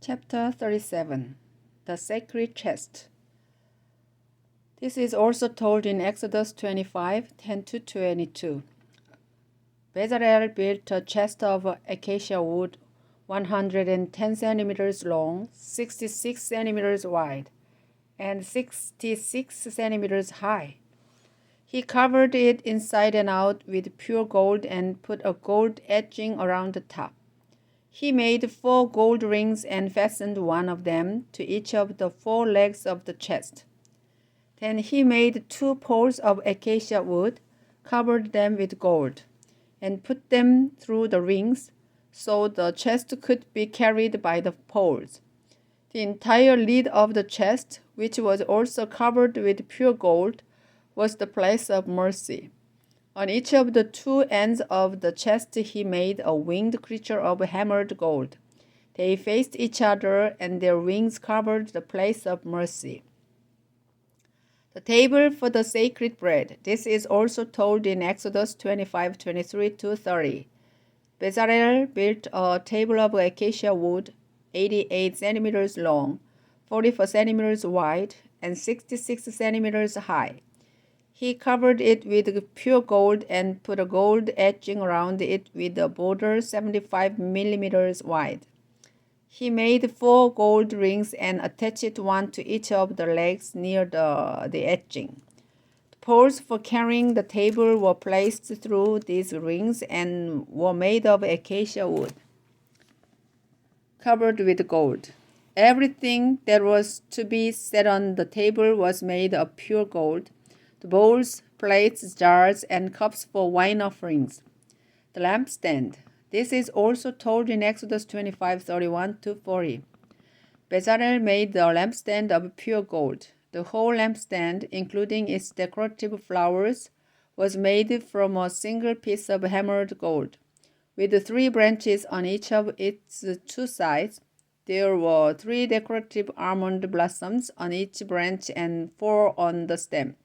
Chapter 37 The Sacred Chest. This is also told in Exodus 25:10-22. Bezalel built a chest of acacia wood 110 centimeters long, 66 centimeters wide, and 66 centimeters high. He covered it inside and out with pure gold and put a gold edging around the top. He made 4 gold rings and fastened one of them to each of the 4 legs of the chest. Then he made 2 poles of acacia wood, covered them with gold, and put them through the rings, so the chest could be carried by the poles. The entire lid of the chest, which was also covered with pure gold, was the place of mercy. On each of the 2 ends of the chest he made a winged creature of hammered gold. They faced each other, and their wings covered the place of mercy. The table for the sacred bread. This is also told in Exodus 25:23-30. Bezalel built a table of acacia wood, 88 centimeters long, 44 centimeters wide, and 66 centimeters high. He covered it with pure gold and put a gold edging around it with a border 75 millimeters wide. He made 4 gold rings and attached one to each of the legs near the edging. The poles for carrying the table were placed through these rings and were made of acacia wood, covered with gold. Everything that was to be set on the table was made of pure gold. The bowls, plates, jars, and cups for wine offerings. The lampstand. This is also told in Exodus 25:31-40. Bezalel made the lampstand of pure gold. The whole lampstand, including its decorative flowers, was made from a single piece of hammered gold. With 3 branches on each of its 2 sides, there were 3 decorative almond blossoms on each branch and 4 on the stem.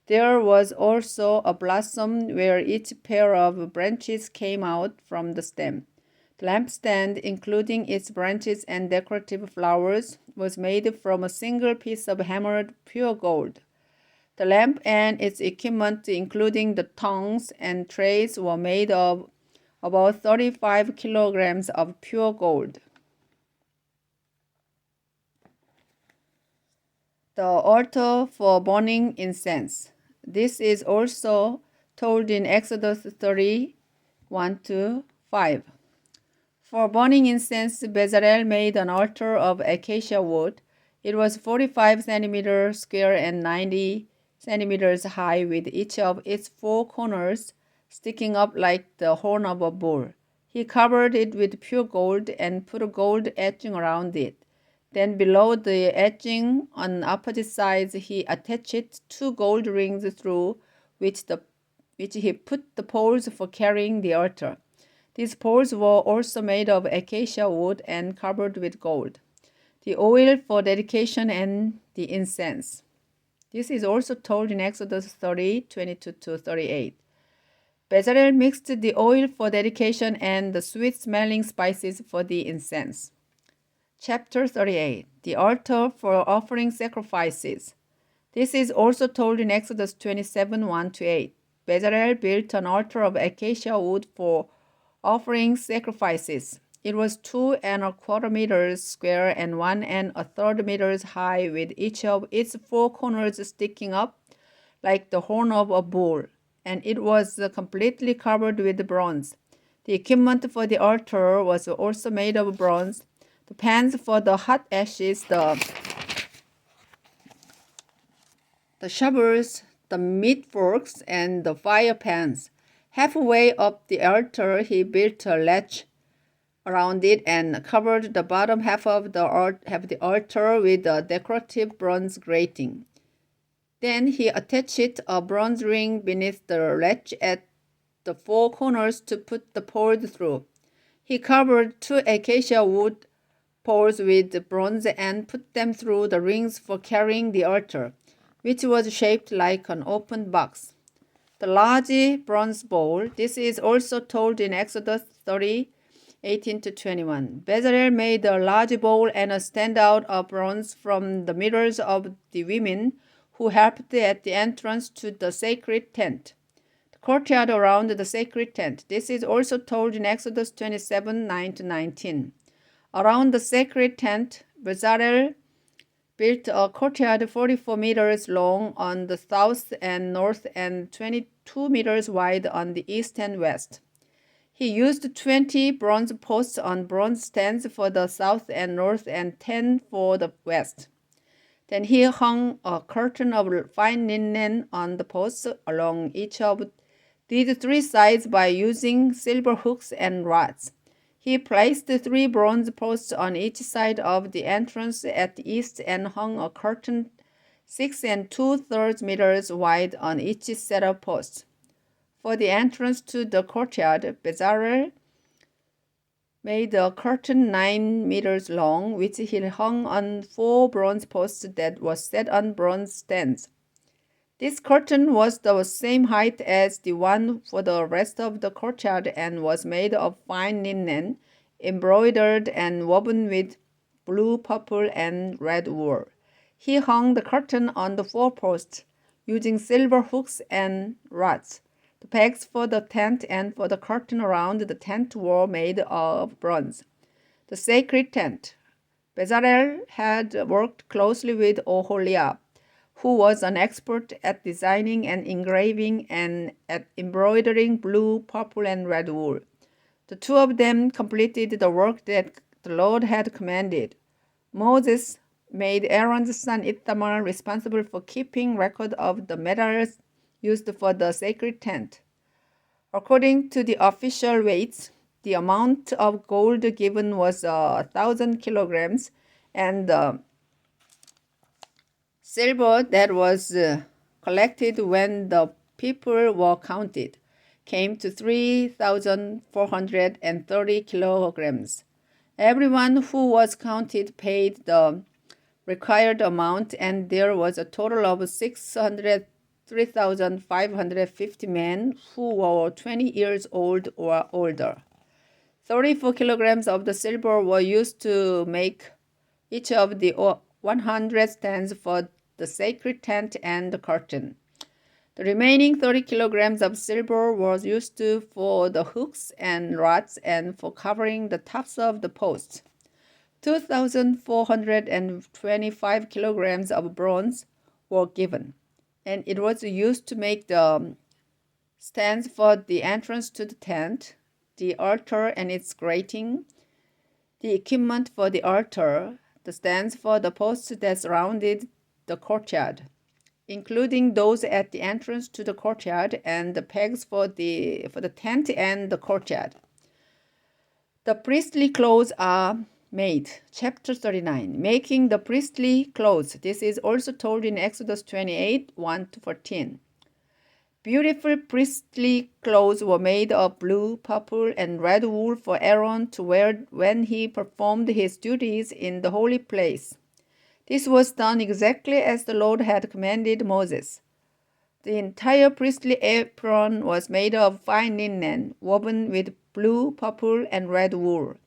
There was also a blossom where each pair of branches came out from the stem. The lampstand, including its branches and decorative flowers, was made from a single piece of hammered pure gold. The lamp and its equipment, including the tongs and trays, were made of about 35 kilograms of pure gold. The altar for burning incense. This is also told in Exodus 30:1-5. For burning incense, Bezalel made an altar of acacia wood. It was 45 centimeters square and 90 centimeters high, with each of its 4 corners sticking up like the horn of a bull. He covered it with pure gold and put a gold edging around it. Then below the edging on opposite sides he attached 2 gold rings through which he put the poles for carrying the altar. These poles were also made of acacia wood and covered with gold. The oil for dedication and the incense. This is also told in Exodus 30:22-38. Bezalel mixed the oil for dedication and the sweet-smelling spices for the incense. Chapter 38 The Altar for Offering Sacrifices. This is also told in Exodus 27:1-8. Bezalel built an altar of acacia wood for offering sacrifices. It was 2¼ meters square and 1⅓ meters high, with each of its 4 corners sticking up like the horn of a bull, and it was completely covered with bronze. The equipment for the altar was also made of bronze. The pans for the hot ashes, the shovels, the meat forks, and the fire pans. Halfway up the altar, he built a latch around it and covered the bottom half of the altar with a decorative bronze grating. Then he attached a bronze ring beneath the latch at the 4 corners to put the poles through. He covered 2 acacia wood poles with bronze and put them through the rings for carrying the altar, which was shaped like an open box. The large bronze bowl. This is also told in Exodus 30 18 to 21. Bezalel made a large bowl and a standout of bronze from the mirrors of the women who helped at the entrance to the sacred tent, the courtyard around the sacred tent. This is also told in Exodus 27, 9 to 19. Around the sacred tent, Bezalel built a courtyard 44 meters long on the south and north and 22 meters wide on the east and west. He used 20 bronze posts on bronze stands for the south and north and 10 for the west. Then he hung a curtain of fine linen on the posts along each of these three sides by using silver hooks and rods. He placed 3 bronze posts on each side of the entrance at the east and hung a curtain 6 2/3 meters wide on each set of posts. For the entrance to the courtyard, Bezalel made a curtain 9 meters long, which he hung on 4 bronze posts that were set on bronze stands. This curtain was the same height as the one for the rest of the courtyard and was made of fine linen, embroidered and woven with blue, purple, and red wool. He hung the curtain on the 4 posts, using silver hooks and rods. The pegs for the tent and for the curtain around the tent were made of bronze. The sacred tent. Bezalel had worked closely with Oholiab, who was an expert at designing and engraving and at embroidering blue, purple, and red wool. The two of them completed the work that the Lord had commanded. Moses made Aaron's son Ithamar responsible for keeping record of the metals used for the sacred tent. According to the official weights, the amount of gold given was 1,000 kilograms, and the silver that was collected when the people were counted came to 3,430 kilograms. Everyone who was counted paid the required amount, and there was a total of 3,550 men who were 20 years old or older. 34 kilograms of the silver were used to make each of the 100 stands for the sacred tent and the curtain. The remaining 30 kilograms of silver was used for the hooks and rods and for covering the tops of the posts. 2,425 kilograms of bronze were given, and it was used to make the stands for the entrance to the tent, the altar and its grating, the equipment for the altar, the stands for the posts that surrounded the courtyard, including those at the entrance to the courtyard, and the pegs for the tent and the courtyard. The priestly clothes are made. Chapter 39. Making the priestly clothes. This is also told in Exodus 28, 1 to 14. Beautiful priestly clothes were made of blue, purple, and red wool for Aaron to wear when he performed his duties in the holy place. This was done exactly as the Lord had commanded Moses. The entire priestly apron was made of fine linen, woven with blue, purple, and red wool.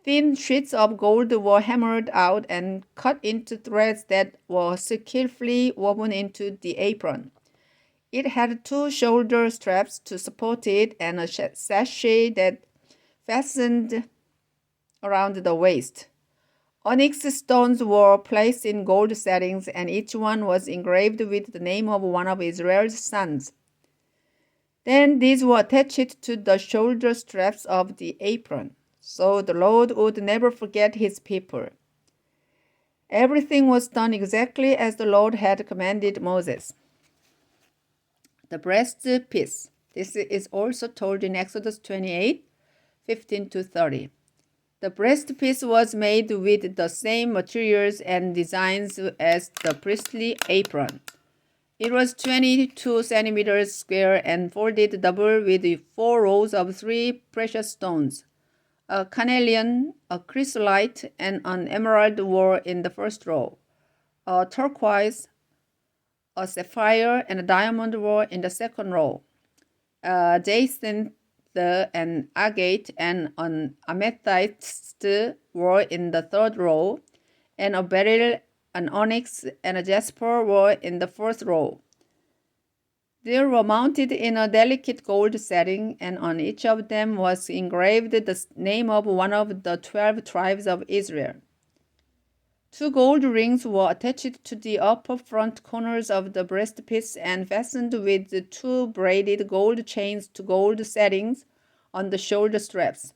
Thin sheets of gold were hammered out and cut into threads that were skillfully woven into the apron. It had 2 shoulder straps to support it and a sachet that fastened around the waist. Onyx stones were placed in gold settings, and each one was engraved with the name of one of Israel's sons. Then these were attached to the shoulder straps of the apron, so the Lord would never forget his people. Everything was done exactly as the Lord had commanded Moses. The breastpiece. This is also told in Exodus 28, 15 to 30. The breastpiece was made with the same materials and designs as the priestly apron. It was 22 centimeters square and folded double with 4 rows of 3 precious stones. A carnelian, a chrysolite, and an emerald were in the first row. A turquoise, a sapphire, and a diamond were in the second row. A jacinth an agate, and an amethyst were in the third row, and a beryl, an onyx, and a jasper were in the fourth row. They were mounted in a delicate gold setting, and on each of them was engraved the name of one of the 12 tribes of Israel. 2 gold rings were attached to the upper front corners of the breastpiece and fastened with 2 braided gold chains to gold settings on the shoulder straps.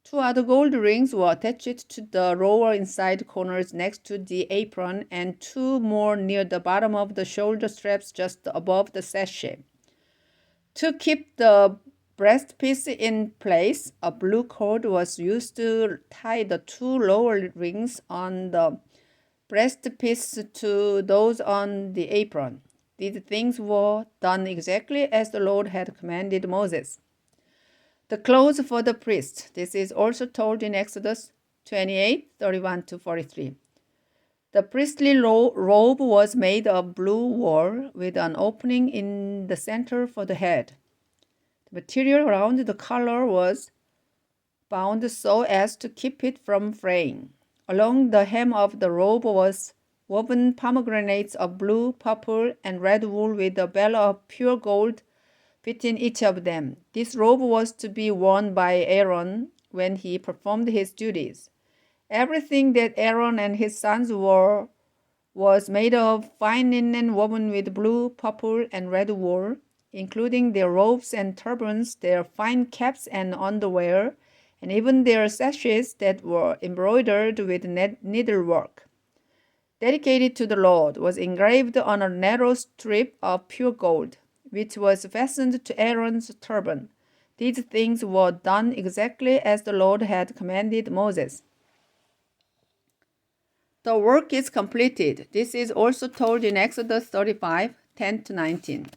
2 other gold rings were attached to the lower inside corners next to the apron, and 2 more near the bottom of the shoulder straps just above the sachet. To keep the breastpiece in place, a blue cord was used to tie the 2 lower rings on the breastpiece to those on the apron. These things were done exactly as the Lord had commanded Moses. The clothes for the priest. This is also told in Exodus 28:31-43. The priestly robe was made of blue wool with an opening in the center for the head. The material around the collar was bound so as to keep it from fraying. Along the hem of the robe was woven pomegranates of blue, purple, and red wool with a bell of pure gold between each of them. This robe was to be worn by Aaron when he performed his duties. Everything that Aaron and his sons wore was made of fine linen woven with blue, purple, and red wool, including their robes and turbans, their fine caps and underwear, and even their sashes that were embroidered with needlework. Dedicated to the Lord was engraved on a narrow strip of pure gold, which was fastened to Aaron's turban. These things were done exactly as the Lord had commanded Moses. The work is completed. This is also told in Exodus 35:10-19.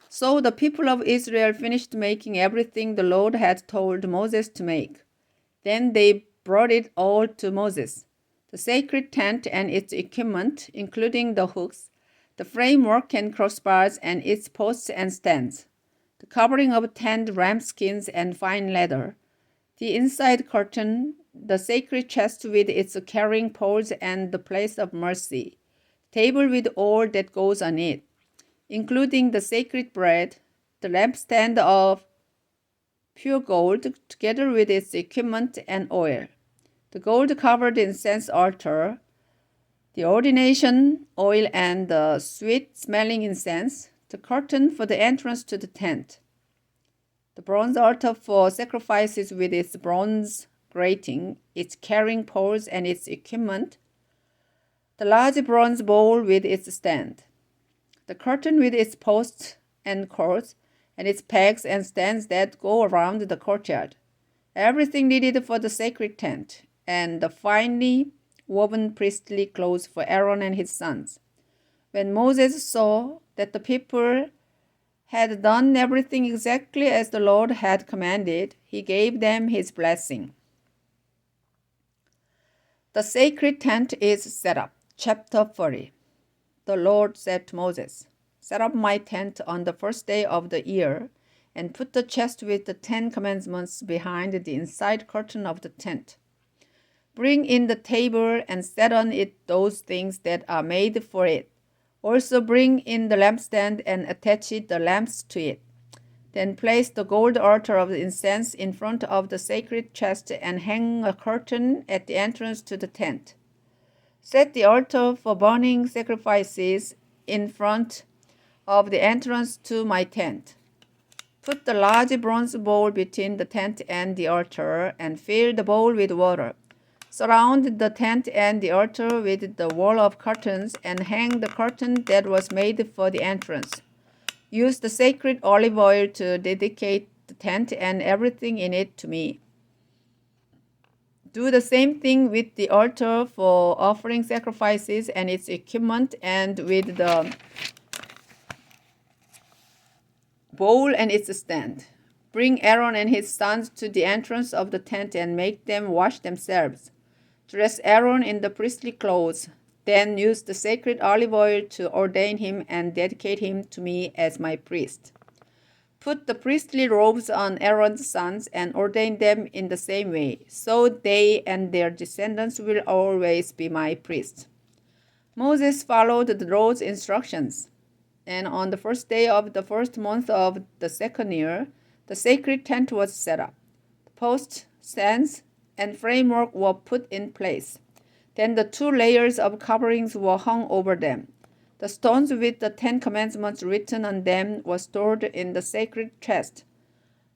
So the people of Israel finished making everything the Lord had told Moses to make. Then they brought it all to Moses: the sacred tent and its equipment, including the hooks, the framework and crossbars and its posts and stands, the covering of tanned ram skins and fine leather, the inside curtain, the sacred chest with its carrying poles and the place of mercy, table with all that goes on it, including the sacred bread, the lampstand of pure gold, together with its equipment and oil, the gold-covered incense altar, the ordination oil and the sweet-smelling incense, the curtain for the entrance to the tent, the bronze altar for sacrifices with its bronze grating, its carrying poles and its equipment, the large bronze bowl with its stand, the curtain with its posts and cords, and its pegs and stands that go around the courtyard, everything needed for the sacred tent, and the finely woven priestly clothes for Aaron and his sons. When Moses saw that the people had done everything exactly as the Lord had commanded, he gave them his blessing. The sacred tent is set up. Chapter 40. The Lord said to Moses, "Set up my tent on the first day of the year, and put the chest with the 10 commandments behind the inside curtain of the tent. Bring in the table and set on it those things that are made for it. Also bring in the lampstand and attach the lamps to it. Then place the gold altar of incense in front of the sacred chest and hang a curtain at the entrance to the tent. Set the altar for burning sacrifices in front of the entrance to my tent. Put the large bronze bowl between the tent and the altar and fill the bowl with water. Surround the tent and the altar with the wall of curtains and hang the curtain that was made for the entrance. Use the sacred olive oil to dedicate the tent and everything in it to me. Do the same thing with the altar for offering sacrifices and its equipment, and with the bowl and its stand. Bring Aaron and his sons to the entrance of the tent and make them wash themselves. Dress Aaron in the priestly clothes. Then use the sacred olive oil to ordain him and dedicate him to me as my priest. put the priestly robes on Aaron's sons and ordained them in the same way, so they and their descendants will always be my priests. Moses followed the Lord's instructions, and on the first day of the first month of the second year, the sacred tent was set up. The posts, stands, and framework were put in place. Then the 2 layers of coverings were hung over them. The stones with the 10 commandments written on them were stored in the sacred chest.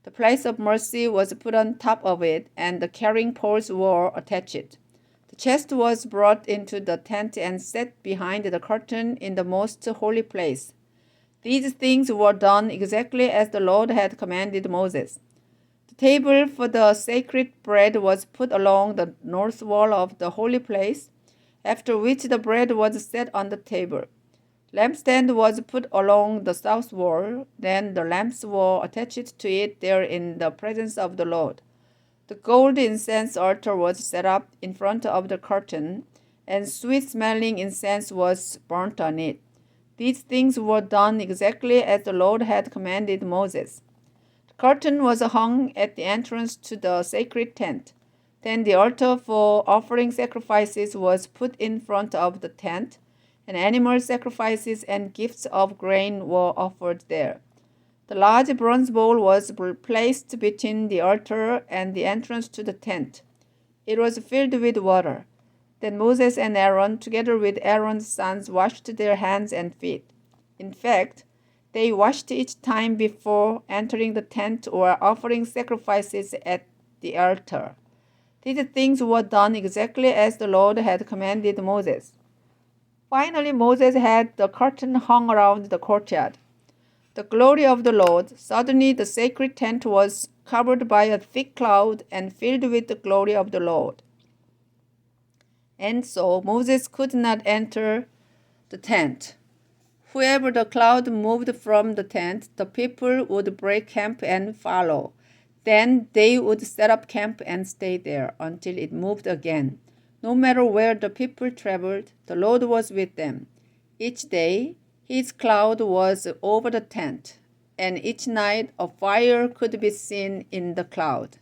The place of mercy was put on top of it, and the carrying poles were attached. The chest was brought into the tent and set behind the curtain in the most holy place. These things were done exactly as the Lord had commanded Moses. The table for the sacred bread was put along the north wall of the holy place, after which the bread was set on the table. Lampstand was put along the south wall, then the lamps were attached to it there in the presence of the Lord. The gold incense altar was set up in front of the curtain, and sweet-smelling incense was burnt on it. These things were done exactly as the Lord had commanded Moses. The curtain was hung at the entrance to the sacred tent. Then the altar for offering sacrifices was put in front of the tent, and animal sacrifices and gifts of grain were offered there. The large bronze bowl was placed between the altar and the entrance to the tent. It was filled with water. Then Moses and Aaron, together with Aaron's sons, washed their hands and feet. In fact, they washed each time before entering the tent or offering sacrifices at the altar. These things were done exactly as the Lord had commanded Moses. Finally, Moses had the curtain hung around the courtyard. The glory of the Lord, suddenly the sacred tent was covered by a thick cloud and filled with the glory of the Lord. And so Moses could not enter the tent. Wherever the cloud moved from the tent, the people would break camp and follow. Then they would set up camp and stay there until it moved again. No matter where the people traveled, the Lord was with them. Each day, his cloud was over the tent, and each night a fire could be seen in the cloud.